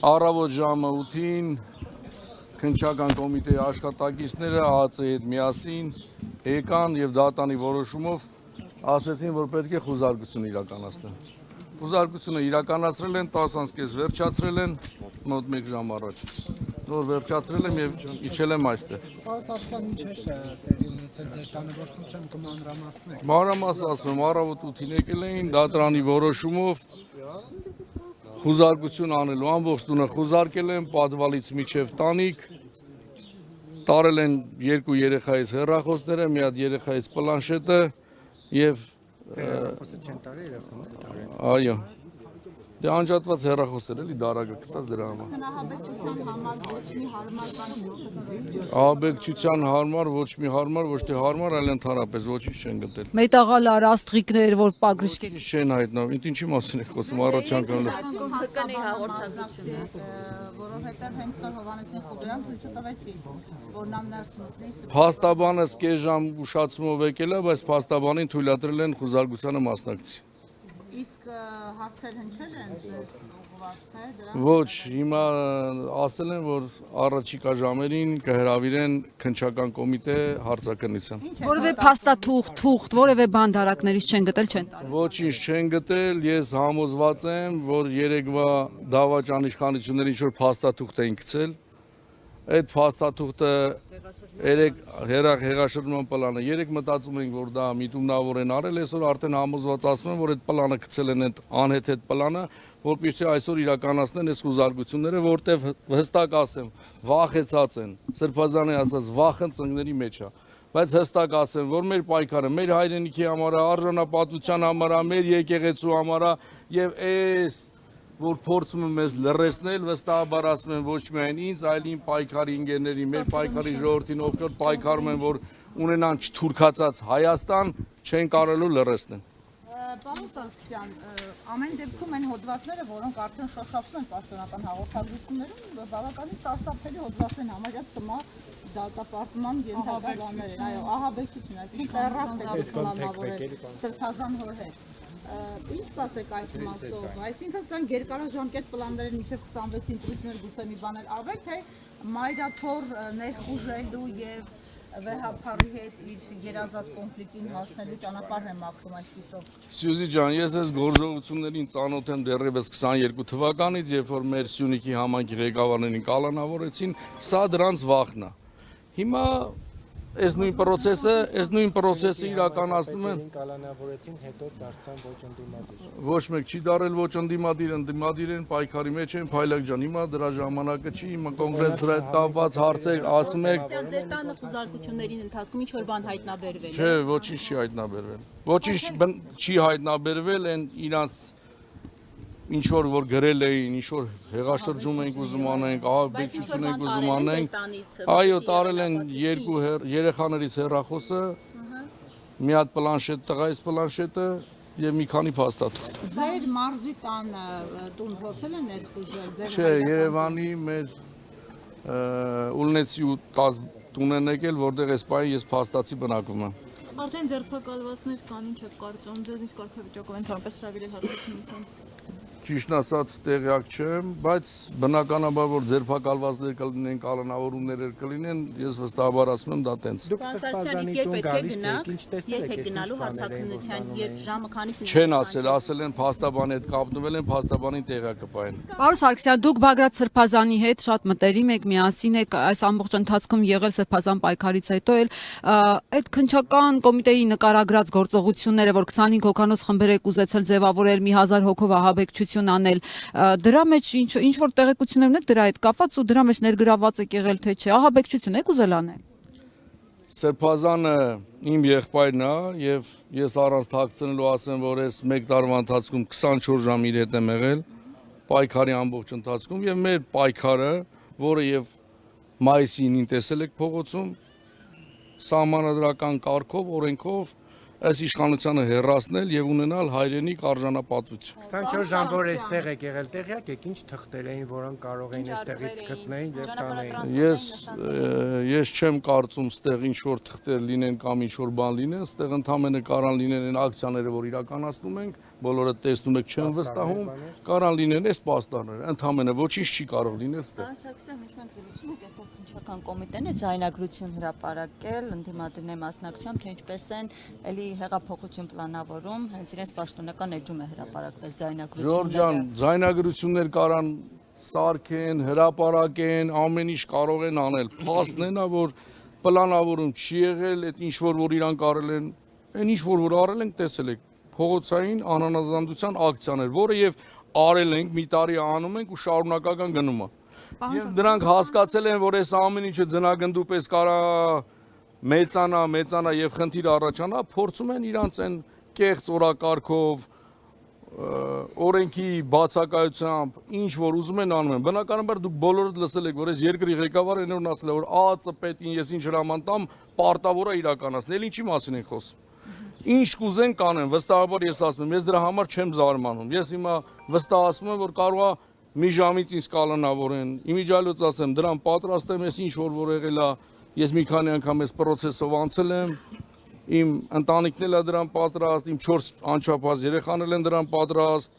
Առավոտ ժամը 8-ին քննչական կոմիտեի աշխատակիցները ԱԱՑ-ի հետ միասին եկան եւ դատանի որոշումով ասացին, որ պետք է խուզարկություն իրականացնեն։ Խուզարկությունը իրականացրել են 10:30 վերջացրել են մոտ 1 ժամ առաջ։ Նոր վերջացրել եմ եւ իջել եմ այստեղ։ Սարսափսան ինչ է տեղի ունեցել ձեր տանը, որ խնդրեմ կմանրամասնեք։ Մանրամասն ասում եմ, առավոտ 8-ին եկել էին դատարանի որոշումով խուզարկություն անելու ամբողջ տունը խուզարկել են պատվալից միջև տանիք, տարել են 2 երեխայից հեռախոսները, մի հատ երեխայից պլանշետը եւ Հեռախոսը չեն տարել, երեխաները տարել։ այո։ Դե անջատված հեռախոս էր էլի դարակը գծած դրա համար։ Հնահաբեկչության համար ոչ մի հարմար բան Ահաբեկչության հարմար, ոչ մի հարմար, ոչ թե հարմար, այլ ընդհանրապես ոչինչ չեն գտել։ Մետաղալար աստղիկներ, որ պագրիշկեք։ Ինչ չեն հայտնվում, ինչի մասին եք խոսում առաջ անգամ։ հականի հաղորդակցություն, որովհետև հենց նոր Հովհաննեսին Խուբերյան ցույց տվեցի, որ նա ներս մտնի։ Փաստաբանը կես ժամ ուշացումով եկել է, բայց փաստաբանին թույլատրել են խուզարկությանը մասնակցի։ Իսկ հարցեր հնչել են ձեզ ուղղված թե դրա։ Ոչ, հիմա ասել են, որ առաջիկա ժամերին կհրավիրեն քննչական կոմիտե հարցաքննության։ Որևէ փաստաթուղթ, որևէ բան դարակներից չեն գտել, չեն տարել։ Ոչինչ չեն գտել, ես համոզված եմ, որ երեկվա դավաճան իշխանությունները ինչ-որ փաստաթուղթ էին գցել։ Այդ փաստաթուղթը հեղաշրջման պլանը երեք մտածում ենք, որ դա միտումնավոր են արել, այսօր արդեն համոզված ասում են, որ այդ պլանը գցել են այդ անհեթեթ պլանը, որպեսզի այսօր իրականացնեն այս խուզարկությունները, որտեվ հստակ ասեմ, վախեցած են, Սրբազանի ասած վախը ծնկների մեջ է, բայց հստակ ասեմ, որ մեր պայքարը, մեր հայրենիքի համար, արժանապատվության համար, մեր եկեղեցու համար եւ այս որ փորձում եմ մեզ լռեցնել, վստահաբար ասում եմ ոչ միայն ինձ, այլ իմ պայքարի ընկերներին, մեր պայքարի ժողովրդին, ովքեր պայքարում են, որ ունենան չթուրքացած Հայաստան, չեն կարելու լռեցնել։ Պարոն Սարգսյան, ամեն դեպքում այն հոդվածները, որոնք արդեն շոշափվում են պաշտոնական հաղորդագրություններում, բավականին սարսափելի հոդվածներ են, համարյա ցմահ դատապարտման ենթակայաններ են, այո, ահաբեկչություն, այսինքն տեղափոխել պլանավորել Սրբազան հոր հետ։ Ինչ կասեք այս մասով, այսինքն սրանք երկարաժամկետ պլաններ են մինչև 26-ին ընտրություններ գուցե մի բաներ արվեք, թե մայրաթոռ ներխուժելու եւ վեհապարի հետ իր երազած կոնֆլիկտին հասնելու ճանապարհն է մաքրում այսպիսով։ Սյուզի ջան, ես այս գործողություններին ծանոթ եմ դեռևս 22 թվականից, երբ որ մեր Սյունիքի համայնքի ղեկավարներին կալանավորեցին, սա դրանց վախն է։ Հիմա այս նույն process-ը իրականացնում են։ Կալանավորեցին, հետո դարձան ոչ ընդդիմադիր։ Ոչ մեկ չի դարել ոչ ընդդիմադիր են, պայքարի մեջ են, Փայլակ ջան, հիմա դրա ժամանակը չի, հիմա կոնկրետ դրա հետ կապված հարցեր ասում եք։ Ձեր տանը խուզարկություններին ընթացքում ինչ-որ բան հայտնաբերվել է։ Չէ, ոչինչ չի հայտնաբերվել։ Ոչինչ չի հայտնաբերվել, այն իրանց ինչ որ գրել էին, ինչ որ հեղաշրջում ենք ուզում անենք, ահաբեկչություն ենք ուզում անենք։ Այո, տարել են 2 երեխաներից հեռախոսը, մի հատ պլանշետ, տղայից պլանշետը եւ մի քանի փաստաթուղթ։ Ձեր մարզի տուն փորձել են ներխուժել ձեր։ Չէ, Երևանի մեր Ուլնեցի 10 տուն են եկել, որտեղ այս պահին ես փաստացի բնակվում եմ։ Արդեն ձերբակալվածներ կան, ինչ եք կարծում, ձեզ ինչ կարգավիճակով ընդհանրապես հրավիրել հաստատությունից։ Ճիշտ ասած տեղյակ չեմ, բայց բնականաբար որ ձերբակալվածներ կլինեն, կալանավորումներ կլինեն, ես վստահաբար ասում եմ դա տենց։ Սարսափյան, իսկ երբ պետք է գնաք, երբ եք գնալու հարցաքննության, երբ ժամը քանիսին։ Չեն ասել են փաստաբանի հետ կապնվել են, փաստաբանին տեղյակ կպահեն։ Պարոն Սարգսյան, դուք Բագրատ Սրբազանի հետ շատ մտերիմ եք, միասին եք այս ամբողջ ընթացքում եղել Սրբազան պայքարից հետո էլ այդ քննչական կոմիտեի նկարագրած գործողությունները, որ 25 հոգանոց խմբեր եք ուզեցել ձևավորել, մի 1000 հոգով ահաբեկչություն անել, դրա մեջ ինչ որ տեղեկություններ ունեք դրա հետ կապված ու դրա մեջ ներգրաված եք եղել թե չէ, ահաբեկչություն եք ուզել անել։ Սրբազանը իմ եղբայրն է եւ ես առանց թաքցնելու ասեմ, որ այս 1 տարվա ընթացքում 24 ժամ իր հետ եմ եղել պայքարի ամբողջ ընթացքում եւ մեր պայքարը, որը եւ մայիսի 9-ին տեսել եք փողոցում, սահմանադրական կարգով, օրենքով այս իշխանությանը հեռացնել եւ ունենալ հայրենիք արժանապատվություն։ 24 ժամ որ այստեղ եք եղել, տեղյակ եք ինչ թղթեր էին, որոնք կարող էին այստեղից գտնեին եւ տանեին։ Ես չեմ կարծում ստեղ ինչ որ թղթեր լինեն կամ ինչ որ բան լինեն, ստեղ ընդհանրապես կարան լինեն այն ակցիաները, որ իրականացնում ենք, բոլորը տեսնում եք չեն վստահում, կարան լինեն այս պաստառները, ընդհանրապես ոչինչ չի կարող լինել այստեղ։ Սաքսյան ինչ մենք զրուցում ենք այստեղ քննչական կոմիտեն է ձայնագրություն հրապարակել ընդդիմադիրների մասնակցությամբ, թե ինչպես են էլի հեղափոխություն պլանավորում, հենց իրենց պաշտոնական էջում է հրապարակվել ձայնագրությունները։ Ժորժ ջան, ձայնագրություններ կարան սարքեն, հրապարակեն, ամեն ինչ կարող են անել։ Փաստն է, որ պլանավորում չի եղել, այդ ինչ որ իրանք արել են, այն ինչ որ արել ենք, տեսել եք, փողոցային անհանձնության ակցիաներ, որը եւ արել ենք, մի տարի անում ենք ու շարունակական գնում է։ Եվ դրանք հասկացել են, որ այս ամեն ինչը ձնագնդու պես կարա մեծանա եւ խնդիր առաջանա, փորձում են իրանց այն կեղծ օրակարգով օրենքի բացակայությամբ ինչ որ ուզում են անում են։ Բնականաբար դուք բոլորդ լսել եք, որ այս երկրի ղեկավարը այնօր ասել է, որ ԱԱԾ-պետին ես ինչ հրաման տամ, պարտավոր է իրականացնել, ինչի մասին են խոսում։ Ինչ կուզեն կանեն, վստահաբար ես ասում եմ, ես դրա համար չեմ զարմանում։ Ես հիմա վստահացնում եմ, որ կարող է մի ժամից ինձ կալանավորեն։ Իմիջիալոց ասեմ, դրան պատրաստ եմ, ես ինչ որ եղել է, ես մի քանի անգամ այս process-ով անցել եմ, իմ ընտանիքն էլ է դրան պատրաստ, իմ 4 անչափահաս երեխաներ են դրան պատրաստ,